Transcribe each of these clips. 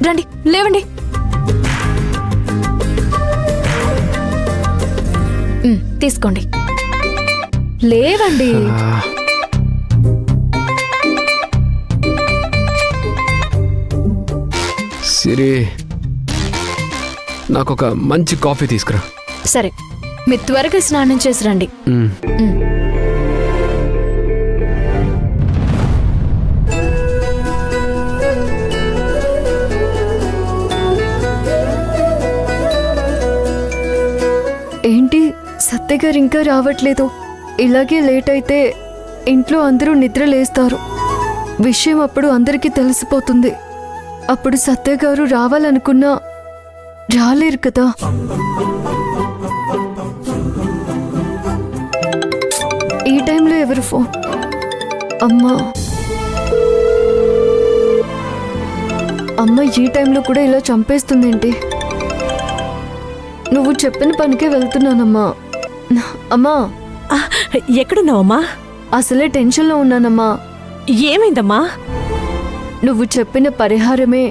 రండి లేవండి. తీసుకోండి, లేవండి. సిరి, నాకొక మంచి కాఫీ తీసుకురా. సరే, మీరు త్వరగా స్నానం చేసి రండి. ఏంటి సత్య గారు ఇంకా రావట్లేదు? ఇలాగే లేట్ అయితే ఇంట్లో అందరూ నిద్రలేస్తారు. విషయం అప్పుడు అందరికీ తెలిసిపోతుంది. అప్పుడు సత్య గారు రావాలనుకున్నా రాలేరు కదా. ఈ టైంలో ఎవరు ఫోన్? అమ్మా, అమ్మ ఈ టైంలో కూడా ఇలా చంపేస్తుందేంటి? నువ్వు చెప్పిన పనికే వెళ్తున్నానమ్మా. అమ్మా, ఎక్కడున్నావమ్మా? అసలే టెన్షన్లో ఉన్నానమ్మా. ఏమైందమ్మా? నువ్వు చెప్పిన పరిహారమే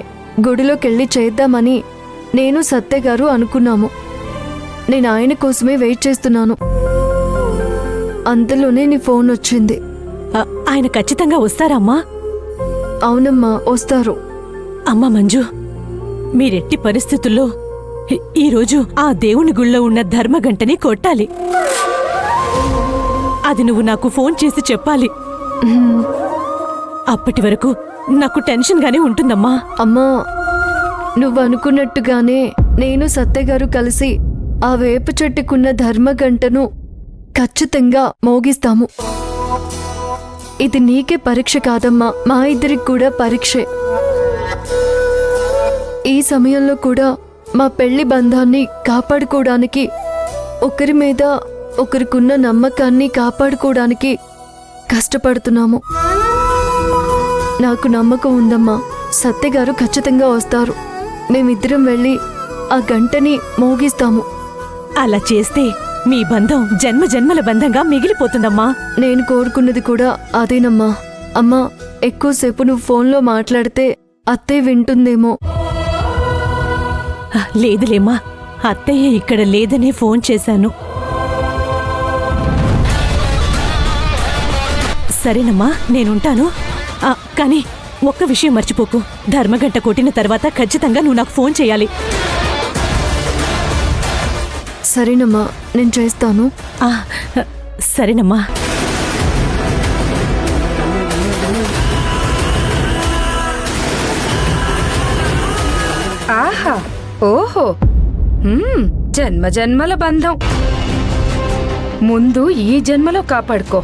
గుడిలోకెళ్ళి చేద్దామని నేను సత్య గారు అనుకున్నాము. నేను ఆయన కోసమే వెయిట్ చేస్తున్నాను. అంతలోనే నీ ఫోన్ వచ్చింది. ఆయన ఖచ్చితంగా వస్తారమ్మా? అవునమ్మా, వస్తారు. అమ్మా మంజు, మీరెట్టి పరిస్థితుల్లో ఈరోజు ఆ దేవుని గుళ్ళో ఉన్న ధర్మగంటని కొట్టాలి. అది నువ్వు నాకు ఫోన్ చేసి చెప్పాలి. అప్పటి వరకు నాకు టెన్షన్గానే ఉంటుందమ్మా. అమ్మా, నువ్వు అనుకున్నట్టుగానే నేను సత్య గారు కలిసి ఆ వేప చెట్టుకున్న ధర్మగంటను ఖచ్చితంగా మోగిస్తాము. ఇది నీకే పరీక్ష కాదమ్మా, మా ఇద్దరికి కూడా పరీక్షే. ఈ సమయంలో కూడా మా పెళ్లి బంధాన్ని కాపాడుకోవడానికి, ఒకరి మీద ఒకరికున్న నమ్మకాన్ని కాపాడుకోవడానికి కష్టపడుతున్నాము. నాకు నమ్మకం ఉందమ్మా, సత్య గారు ఖచ్చితంగా వస్తారు. మేమిద్దరం వెళ్ళి ఆ గంటని మోగిస్తాము. అలా చేస్తే మీ బంధం జన్మ జన్మల బంధంగా మిగిలిపోతుందమ్మా. నేను కోరుకున్నది కూడా అదేనమ్మా. అమ్మా, ఎక్కువసేపు నువ్వు ఫోన్లో మాట్లాడితే అత్తయ్య వింటుందేమో. లేదులేమ్మా, అత్తయ్య ఇక్కడ లేదనే ఫోన్ చేశాను. సరేనమ్మా, నేనుంటాను. కానీ ఒక్క విషయం మర్చిపోకు, ధర్మగంట కొట్టిన తర్వాత ఖచ్చితంగా నువ్వు నాకు ఫోన్ చేయాలి. సరేనమ్మా, నేను చేస్తాను. సరేనమ్మా. ఆహా, ఓహో, జన్మ జన్మల బంధం ముందు ఈ జన్మలో కాపాడుకో.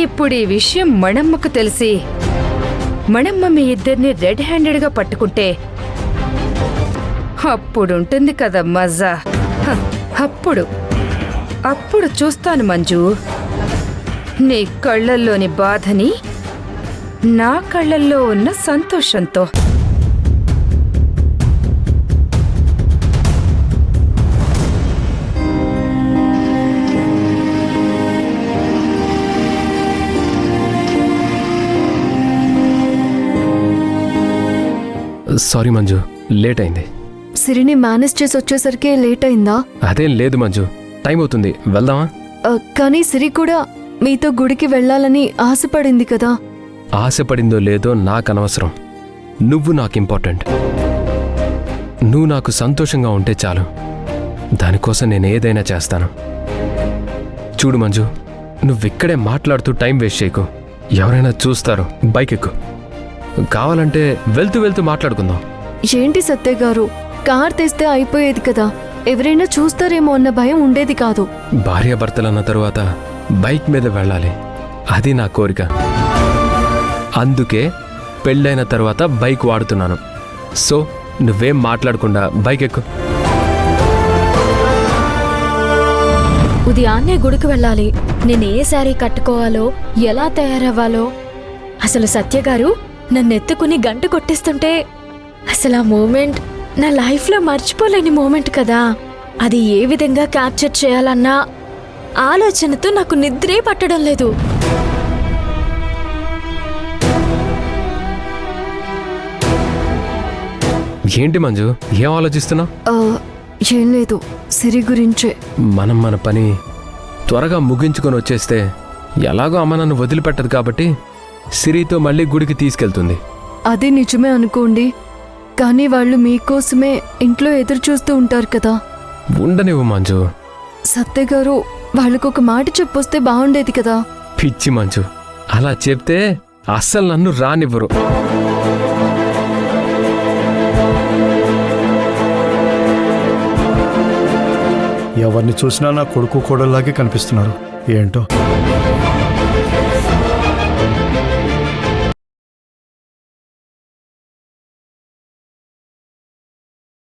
ఇప్పుడు ఈ విషయం మణమ్మకు తెలిసి మణమ్మ మీ ఇద్దరిని రెడ్ హ్యాండెడ్గా పట్టుకుంటే అప్పుడుంటుంది కదా మజా. అప్పుడు చూస్తాను మంజు, నీ కళ్ళల్లోని బాధని నా కళ్ళల్లో ఉన్న సంతోషంతో. సారీ మంజు, లేట్ అయింది. సిరిని మేనేజ్ చేసి వచ్చేసరికి లేట్ అయిందా? అదేం లేదు మంజు, టైం అవుతుంది, వెళ్దామా? కానీ సిరి కూడా మీతో గుడికి వెళ్ళాలని ఆశపడింది కదా. ఆశపడిందో లేదో నాకు అనవసరం. నువ్వు నాకు ఇంపార్టెంట్. నువ్వు నాకు సంతోషంగా ఉంటే చాలు. దానికోసం నేను ఏదైనా చేస్తాను. చూడు మంజు, నువ్విక్కడే మాట్లాడుతూ టైం వేస్ట్ చేయకు. ఎవరైనా చూస్తారు. బైక్ ఎక్కు, కావాలంటే వెళ్తూ వెళ్తూ మాట్లాడుకుందాం. ఏంటి సత్య గారు, కార్ తెస్తే అయిపోయేది కదా. ఎవరైనా చూస్తారేమో అన్న భయం ఉండేది కాదు. భార్యాభర్తలన్న తరువాత బైక్ మీద వెళ్ళాలి, అది నా కోరిక. అందుకే పెళ్ళైన తర్వాత బైక్ వాడుతున్నాను. సో నువ్వేం మాట్లాడకుండా బైక్ ఎక్కు. ఉదయాన్నే గుడికి వెళ్ళాలి. నేను ఏ శారీ కట్టుకోవాలో, ఎలా తయారవ్వాలో, అసలు సత్యగారు నన్నెత్తుకుని గంట కొట్టిస్తుంటే అసలు ఆ మూమెంట్ నా లైఫ్లో మర్చిపోలేని మూమెంట్ కదా. అది ఏ విధంగా క్యాప్చర్ చేయాలన్న ఆలోచనతో నాకు నిద్రే పట్టడం లేదు. ఏంటి మంజు, ఏం ఆలోచిస్తున్నావు? ఆ, ఏం లేదు, సిరి గురించే. మనం మన పని త్వరగా ముగించుకొని వచ్చేస్తే ఎలాగో అమ్మ నన్ను వదిలిపెట్టదు కాబట్టి సిరితో మళ్ళీ గుడికి తీసుకెళ్తుంది. అది నిజమే అనుకోండి, కానీ వాళ్ళు మీకోసమే ఇంట్లో ఎదురు చూస్తూ ఉంటారు కదా. ఉండనివ్వు మంజు. సత్య గారు వాళ్ళకొక మాట చెప్పొస్తే బాగుండేది కదా. పిచ్చి మంజు, అలా చెప్తే అస్సలు నన్ను రానివ్వరు. ఎవరిని చూసినా నా కొడుకు కోడల్లాగే కనిపిస్తున్నారు. ఏంటో